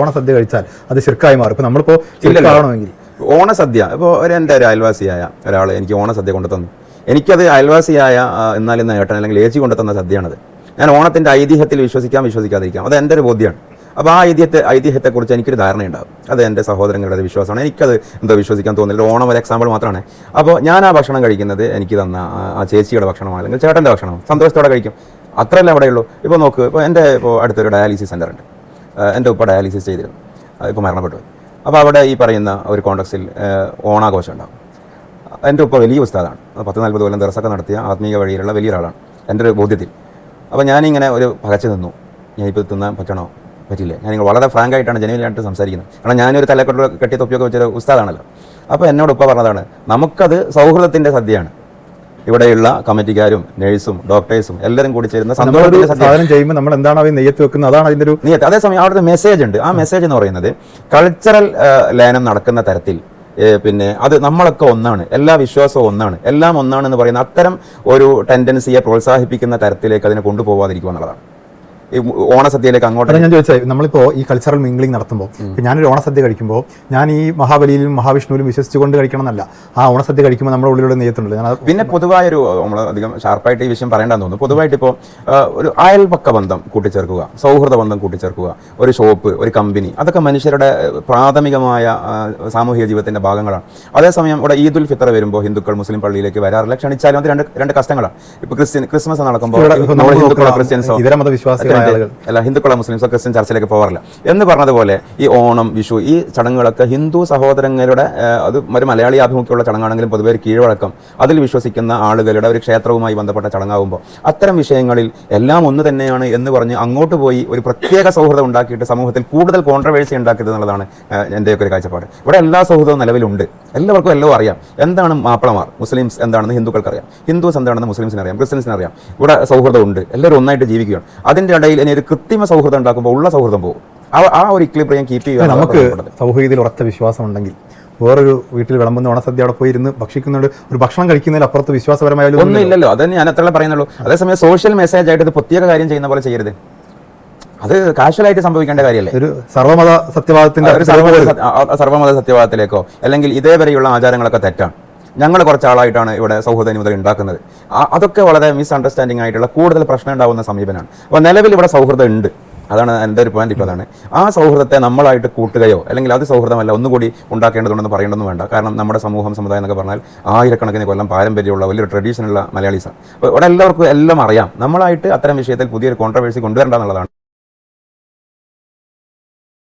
ഓണസദ്യ കഴിച്ചാൽ അത് ശിർക്കായി മാറും. ഇപ്പൊ നമ്മളിപ്പോ ശിർക്കാവണമെങ്കിൽ ഓണസദ്യ ഇപ്പോൾ എൻ്റെ ഒരു അയൽവാസിയായ ഒരാൾ എനിക്ക് ഓണസദ്യ കൊണ്ടു തന്നു. എനിക്കത് അയൽവാസിയായ എന്നാലും ഏട്ടൻ അല്ലെങ്കിൽ ഏച്ചി കൊണ്ടു തന്ന സദ്യയാണത്. ഞാൻ ഓണത്തിൻ്റെ ഐതിഹ്യത്തിൽ വിശ്വസിക്കാതിരിക്കാം, അത് എൻ്റെ ഒരു ബോധ്യമാണ്. അപ്പോൾ ആ ഐതിഹ്യത്തെക്കുറിച്ച് എനിക്കൊരു ധാരണയുണ്ടാകും. അത് എൻ്റെ സഹോദരങ്ങളുടെ വിശ്വാസമാണ്. എനിക്കത് എന്തോ വിശ്വസിക്കാൻ തോന്നില്ല. ഓണം ഒരു എക്സാമ്പിൾ മാത്രമാണ്. അപ്പോൾ ഞാൻ ആ ഭക്ഷണം കഴിക്കുന്നത് എനിക്ക് തന്ന ആ ചേച്ചിയുടെ ഭക്ഷണമാണ് അല്ലെങ്കിൽ ചേട്ടൻ്റെ ഭക്ഷണമാണ്. സന്തോഷത്തോടെ കഴിക്കും, അത്രയല്ലേ അവിടെയുള്ളൂ. ഇപ്പോൾ നോക്ക്, ഇപ്പോൾ എൻ്റെ അടുത്തൊരു ഡയാലിസിസ് സെൻ്റർ ഉണ്ട്. എൻ്റെ ഉപ്പ ഡയാലിസിസ് ചെയ്തിരുന്നു, ഇപ്പോൾ മരണപ്പെട്ടു. അപ്പോൾ അവിടെ ഈ പറയുന്ന ഒരു കോൺടെക്സ്റ്റിൽ ഓണാഘോഷം ഉണ്ടാകും. എൻ്റെ ഉപ്പ വലിയ ഉസ്താദാണ്, 40-40 കൊല്ലം ദർസൊക്കെ നടത്തിയ ആത്മീയ വഴിയിലുള്ള വലിയൊരാളാണ് എൻ്റെ ഒരു ബോധ്യത്തിൽ. അപ്പോൾ ഞാനിങ്ങനെ ഒരു പകച്ചു നിന്നു, ഞാനിപ്പോൾ തിന്നാൻ പറ്റണോ പറ്റില്ല. ഞാനിങ്ങനെ വളരെ ഫ്രാങ്കായിട്ടാണ് ജനുവിനായിട്ട് സംസാരിക്കുന്നത്. കാരണം ഞാനൊരു തലക്കെട്ട് കെട്ടിയ തൊപ്പിയൊക്കെ വെച്ചൊരു ഉസ്താദാണല്ലോ. അപ്പോൾ എന്നോട് ഉപ്പ പറഞ്ഞതാണ്, നമുക്കത് സൗഹൃദത്തിൻ്റെ സദ്യയാണ്. ഇവിടെയുള്ള കമ്മിറ്റിക്കാരും നഴ്സും ഡോക്ടേഴ്സും എല്ലാവരും കൂടി ചേരുന്ന സാധനം ചെയ്യുമ്പോൾ നമ്മൾ എന്താണ് നെയ്യത്ത് വെക്കുന്നത്, അതാണ് അതിൻ്റെ ഒരു നെയ്യത്ത്. അതേസമയം അവിടെ ഒരു മെസ്സേജ് ഉണ്ട്. ആ മെസ്സേജ് എന്ന് പറയുന്നത് കൾച്ചറൽ ലയനം നടക്കുന്ന തരത്തിൽ, പിന്നെ അത് നമ്മളൊക്കെ ഒന്നാണ്, എല്ലാ വിശ്വാസവും ഒന്നാണ്, എല്ലാം ഒന്നാണെന്ന് പറയുന്ന അത്തരം ഒരു ടെൻഡൻസിയെ പ്രോത്സാഹിപ്പിക്കുന്ന തരത്തിലേക്ക് അതിനെ കൊണ്ടുപോകാതിരിക്കുക എന്നുള്ളതാണ് ഈ ഓണസദ്യയിലേക്ക്. അങ്ങോട്ട് ഞാൻ ചോദിച്ചത്, നമ്മളിപ്പോൾ ഈ കൾച്ചറൽ മിംഗ്ലിംഗ് നടത്തുമ്പോൾ ഞാനൊരു ഓണസദ്യ കഴിക്കുമ്പോൾ ഞാൻ ഈ മഹാബലിയിലും മഹാവിഷ്ണുവിലും വിശ്വസിച്ചുകൊണ്ട് കഴിക്കണം എന്നല്ല. ആ ഓണസദ്യ കഴിക്കുമ്പോൾ നമ്മുടെ ഉള്ളിലൂടെ നെയ്യത്തുണ്ടല്ലോ. പിന്നെ പൊതുവായൊരു, നമ്മൾ അധികം ഷാർപ്പായിട്ട് ഈ വിഷയം പറയേണ്ടെന്ന് തോന്നുന്നു. പൊതുവായിട്ട് ഇപ്പോൾ ഒരു അയൽപക്ക ബന്ധം കൂട്ടിച്ചേർക്കുക, സൗഹൃദ ബന്ധം കൂട്ടിച്ചേർക്കുക, ഒരു ഷോപ്പ്, ഒരു കമ്പനി, അതൊക്കെ മനുഷ്യരുടെ പ്രാഥമികമായ സാമൂഹിക ജീവിതത്തിന്റെ ഭാഗങ്ങളാണ്. അതേസമയം ഇവിടെ ഈദുൽ ഫിത്തർ വരുമ്പോൾ ഹിന്ദുക്കൾ മുസ്ലിം പള്ളിയിലേക്ക് വരാറില്ല. ക്ഷണിച്ചാലും അത് രണ്ട് കഷ്ടങ്ങളാണ്. ഇപ്പോൾ ക്രിസ്മസ് നടക്കുമ്പോൾ ഹിന്ദുക്കളോ ക്രിസ്ത്യൻസോ ഇതര മതവിശ്വാസികൾ അല്ല, ഹിന്ദുക്കളോ മുസ്ലിംസോ ക്രിസ്ത്യൻ ചർച്ചിലേക്ക് പോകാറില്ല. എന്ന് പറഞ്ഞതുപോലെ ഈ ഓണം, വിഷു, ഈ ചടങ്ങുകളൊക്കെ ഹിന്ദു സഹോദരങ്ങളുടെ, അത് ഒരു മലയാളി ആഭിമുഖ്യമുള്ള ചടങ്ങാണെങ്കിലും പൊതുവെ ഒരു കീഴ്വഴക്കം, അതിൽ വിശ്വസിക്കുന്ന ആളുകളുടെ ഒരു ക്ഷേത്രവുമായി ബന്ധപ്പെട്ട ചടങ്ങാകുമ്പോൾ അത്തരം വിഷയങ്ങളിൽ എല്ലാം ഒന്ന് തന്നെയാണ് എന്ന് പറഞ്ഞ് അങ്ങോട്ട് പോയി ഒരു പ്രത്യേക സൗഹൃദം ഉണ്ടാക്കിയിട്ട് സമൂഹത്തിൽ കൂടുതൽ കോൺട്രവേഴ്സി ഉണ്ടാക്കിയത് എന്നുള്ളതാണ് എൻ്റെയൊക്കെ ഒരു കാഴ്ചപ്പാട്. ഇവിടെ എല്ലാ സൗഹൃദവും നിലവിലുണ്ട്, എല്ലാവർക്കും എല്ലാം അറിയാം. എന്താണ് മാപ്പിളമാർ, മുസ്ലിംസ് എന്താണെന്ന് ഹിന്ദുക്കൾക്കറിയാം, ഹിന്ദുസ് എന്താണെന്ന് മുസ്ലിംസിന് അറിയാം, ക്രിസ്ത്യൻസിന് അറിയാം. ഇവിടെ സൗഹൃദം ഉണ്ട്, എല്ലാവരും ഒന്നായിട്ട് ജീവിക്കുകയാണ്. അതിൻ്റെ ഇടയിൽ ഇനി ഒരു കൃത്രിമ സൗഹൃദം ഉണ്ടാക്കുമ്പോൾ ഉള്ള സൗഹൃദം പോകും. ആ ഒരു ഇക്വിലിബ്രിയം കീപ്പ് ചെയ്യുക. നമുക്ക് സൗഹൃദത്തിൽ ഉറച്ച വിശ്വാസം ഉണ്ടെങ്കിൽ വേറൊരു വീട്ടിൽ വിളമ്പുന്ന ഓണസദ്യ അവിടെ പോയി ഇരുന്ന് ഭക്ഷിക്കുന്നുണ്ട്, ഒരു ഭക്ഷണം കഴിക്കുന്നതിൽ അപ്പുറത്ത് വിശ്വാസപരമായ ഒന്നും ഇല്ലല്ലോ. അതന്നെ ഞാൻ അത്ര പറയുന്നുള്ളൂ. അതേസമയം സോഷ്യൽ മെസ്സേജ് ആയിട്ട് ഇത് പ്രത്യേക കാര്യം ചെയ്യുന്ന പോലെ ചെയ്യരുത്. അത് കാഷ്വലായിട്ട് സംഭവിക്കേണ്ട കാര്യമല്ലേ. ഒരു സർവ്വമത സത്യവാദത്തിന്റെ സർവ്വമത സത്യവാദത്തിലേക്കോ അല്ലെങ്കിൽ ഇതേവരെയുള്ള ആചാരങ്ങളൊക്കെ തെറ്റാണ്. ഞങ്ങൾ കുറച്ചാളായിട്ടാണ് ഇവിടെ സൗഹൃദ മുതൽ ഉണ്ടാക്കുന്നത്. അതൊക്കെ വളരെ മിസ്അണ്ടർസ്റ്റാൻഡിംഗ് ആയിട്ടുള്ള കൂടുതൽ പ്രശ്നം ഉണ്ടാകുന്ന സമീപനമാണ്. അപ്പോൾ നിലവിൽ ഇവിടെ സൗഹൃദം ഉണ്ട്, അതാണ് എൻ്റെ ഒരു പോയിന്റ്. ഇപ്പോൾ അതാണ് ആ സൗഹൃദത്തെ നമ്മളായിട്ട് കൂട്ടുകയോ അല്ലെങ്കിൽ അത് സൗഹൃദമല്ല ഒന്നുകൂടി ഉണ്ടാക്കേണ്ടതുണ്ടെന്ന് പറയേണ്ടതൊന്നും വേണ്ട. കാരണം നമ്മുടെ സമൂഹം, സമുദായം എന്നൊക്കെ പറഞ്ഞാൽ ആയിരക്കണക്കിന് കൊല്ലം പാരമ്പര്യമുള്ള വലിയൊരു ട്രഡീഷനുള്ള മലയാളീസാണ്. അപ്പോൾ ഇവിടെ എല്ലാവർക്കും എല്ലാം അറിയാം. നമ്മളായിട്ട് അത്തരം വിഷയത്തിൽ പുതിയൊരു കോൺട്രവേഴ്സി കൊണ്ടുവരേണ്ട എന്നുള്ളതാണ്.